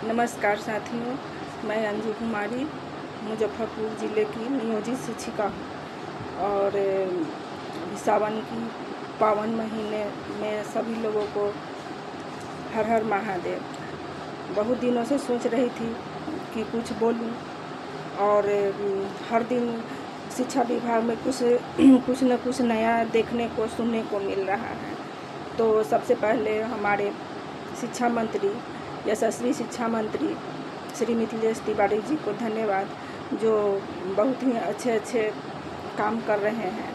नमस्कार साथियों, मैं अंजू कुमारी मुजफ्फरपुर ज़िले की नियोजित शिक्षिका हूँ और सावन की पावन महीने में सभी लोगों को हर हर महादेव। बहुत दिनों से सोच रही थी कि कुछ बोलूं और हर दिन शिक्षा विभाग में कुछ न कुछ नया देखने को सुनने को मिल रहा है। तो सबसे पहले हमारे शिक्षा मंत्री, यशस्वी शिक्षा मंत्री श्री मिथिलेश तिवारी जी को धन्यवाद, जो बहुत ही अच्छे काम कर रहे हैं।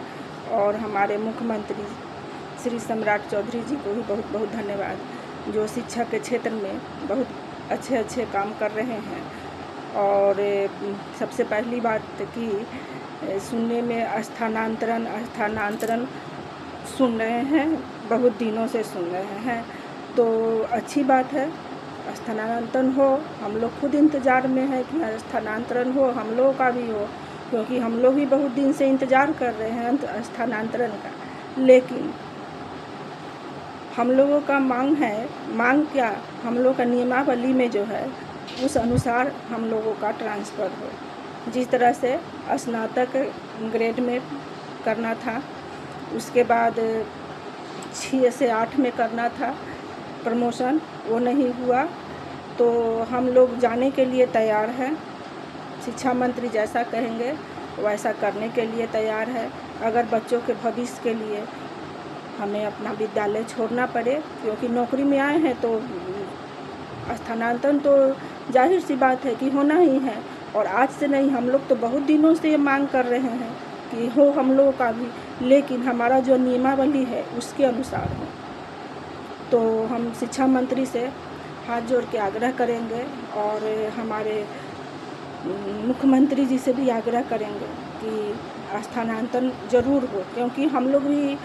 और हमारे मुख्यमंत्री श्री सम्राट चौधरी जी को भी बहुत बहुत धन्यवाद, जो शिक्षा के क्षेत्र में बहुत अच्छे काम कर रहे हैं। और सबसे पहली बात कि सुनने में स्थानांतरण सुन रहे हैं, बहुत दिनों से सुन रहे हैं, तो अच्छी बात है। स्थानांतरण हो, हम लोग खुद इंतज़ार में हैं कि स्थानांतरण हो, हम लोगों का भी हो, क्योंकि हम लोग भी बहुत दिन से इंतज़ार कर रहे हैं स्थानांतरण का। लेकिन हम लोगों का मांग क्या, हम लोग का नियमावली में जो है उस अनुसार हम लोगों का ट्रांसफ़र हो। जिस तरह से स्नातक ग्रेड में करना था, उसके बाद 6 से 8 में करना था प्रमोशन, वो नहीं हुआ, तो हम लोग जाने के लिए तैयार हैं। शिक्षा मंत्री जैसा कहेंगे वैसा करने के लिए तैयार है। अगर बच्चों के भविष्य के लिए हमें अपना विद्यालय छोड़ना पड़े, क्योंकि नौकरी में आए हैं, तो स्थानांतरण तो जाहिर सी बात है कि होना ही है। और आज से नहीं, हम लोग तो बहुत दिनों से ये मांग कर रहे हैं कि हो हम लोगों का भी, लेकिन हमारा जो नियमावली है उसके अनुसार हो। तो हम शिक्षा मंत्री से हाथ जोड़ के आग्रह करेंगे और हमारे मुख्यमंत्री जी से भी आग्रह करेंगे कि स्थानांतरण ज़रूर हो, क्योंकि हम लोग भी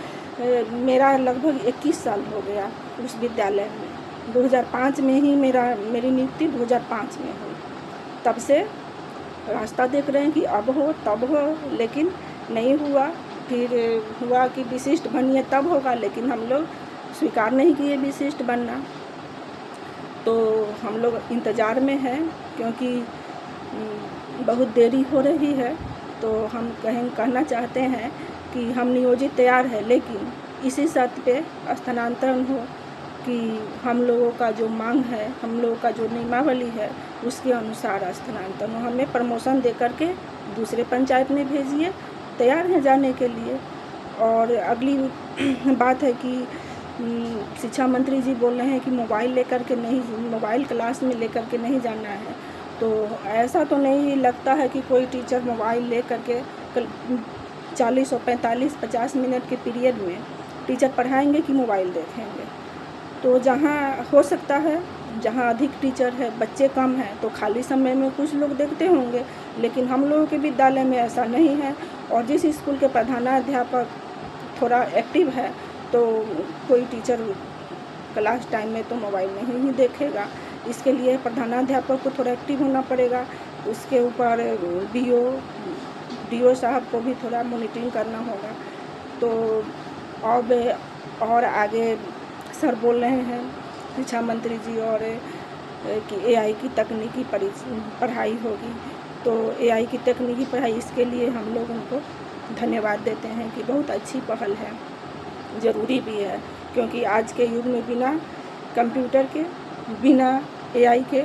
मेरा लगभग 21 साल हो गया उस विद्यालय में। 2005 में ही मेरी नियुक्ति 2005 में हुई। तब से रास्ता देख रहे हैं कि अब हो तब हो, लेकिन नहीं हुआ। फिर हुआ कि विशिष्ट बनिए तब होगा, लेकिन हम लोग स्वीकार नहीं किए विशिष्ट बनना। तो हम लोग इंतज़ार में हैं, क्योंकि बहुत देरी हो रही है। तो हम कहना चाहते हैं कि हम नियोजित तैयार है, लेकिन इसी शर्त पे स्थानांतरण हो कि हम लोगों का जो मांग है, हम लोगों का जो नियमावली है उसके अनुसार स्थानांतरण हो। हमें प्रमोशन दे करके दूसरे पंचायत में भेजिए, तैयार हैं जाने के लिए। और अगली बात है कि शिक्षा मंत्री जी बोल रहे हैं कि मोबाइल क्लास में लेकर के नहीं जाना है। तो ऐसा तो नहीं लगता है कि कोई टीचर मोबाइल ले करके 40 और 45-50 मिनट के पीरियड में टीचर पढ़ाएंगे कि मोबाइल देखेंगे। तो जहाँ हो सकता है, जहाँ अधिक टीचर है, बच्चे कम हैं, तो खाली समय में कुछ लोग देखते होंगे, लेकिन हम लोगों के विद्यालय में ऐसा नहीं है। और जिस स्कूल के प्रधानाध्यापक थोड़ा एक्टिव है, तो कोई टीचर क्लास टाइम में तो मोबाइल नहीं ही देखेगा। इसके लिए प्रधानाध्यापक को थोड़ा एक्टिव होना पड़ेगा। उसके ऊपर डीओ साहब को भी थोड़ा मॉनिटरिंग करना होगा। तो और आगे सर बोल रहे हैं शिक्षा मंत्री जी और कि एआई की तकनीकी पढ़ाई होगी। तो एआई की तकनीकी पढ़ाई, इसके लिए हम लोग उनको धन्यवाद देते हैं कि बहुत अच्छी पहल है, ज़रूरी भी है, क्योंकि आज के युग में बिना कंप्यूटर के, बिना एआई के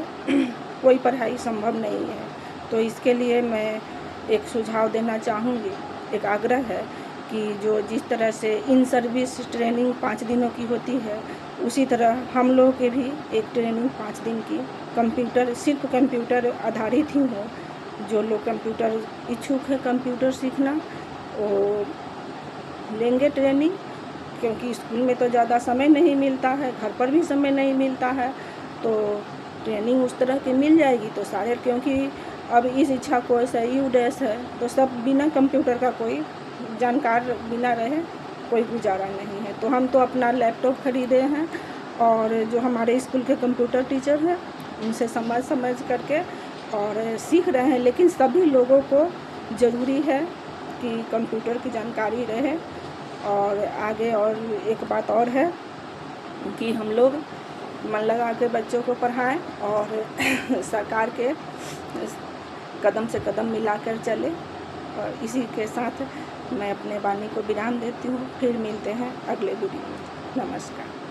कोई पढ़ाई संभव नहीं है। तो इसके लिए मैं एक सुझाव देना चाहूँगी, एक आग्रह है कि जो जिस तरह से इन सर्विस ट्रेनिंग 5 दिनों की होती है, उसी तरह हम लोगों के भी एक ट्रेनिंग 5 दिन की सिर्फ कंप्यूटर आधारित ही हो। जो लोग कंप्यूटर इच्छुक है कंप्यूटर सीखना, वो लेंगे ट्रेनिंग, क्योंकि स्कूल में तो ज़्यादा समय नहीं मिलता है, घर पर भी समय नहीं मिलता है, तो ट्रेनिंग उस तरह की मिल जाएगी तो सारे, क्योंकि अब इस इच्छा को ऐसा UDES है, तो सब बिना कंप्यूटर का कोई जानकार बिना रहे कोई गुजारा नहीं है। तो हम तो अपना लैपटॉप खरीदे हैं और जो हमारे स्कूल के कंप्यूटर टीचर हैं उनसे समझ करके और सीख रहे हैं। लेकिन सभी लोगों को ज़रूरी है कि कंप्यूटर की जानकारी रहे। और आगे और एक बात और है कि हम लोग मन लगा के बच्चों को पढ़ाएं और सरकार के कदम से कदम मिलाकर चले। और इसी के साथ मैं अपने वाणी को विराम देती हूँ। फिर मिलते हैं अगले वीडियो में। नमस्कार।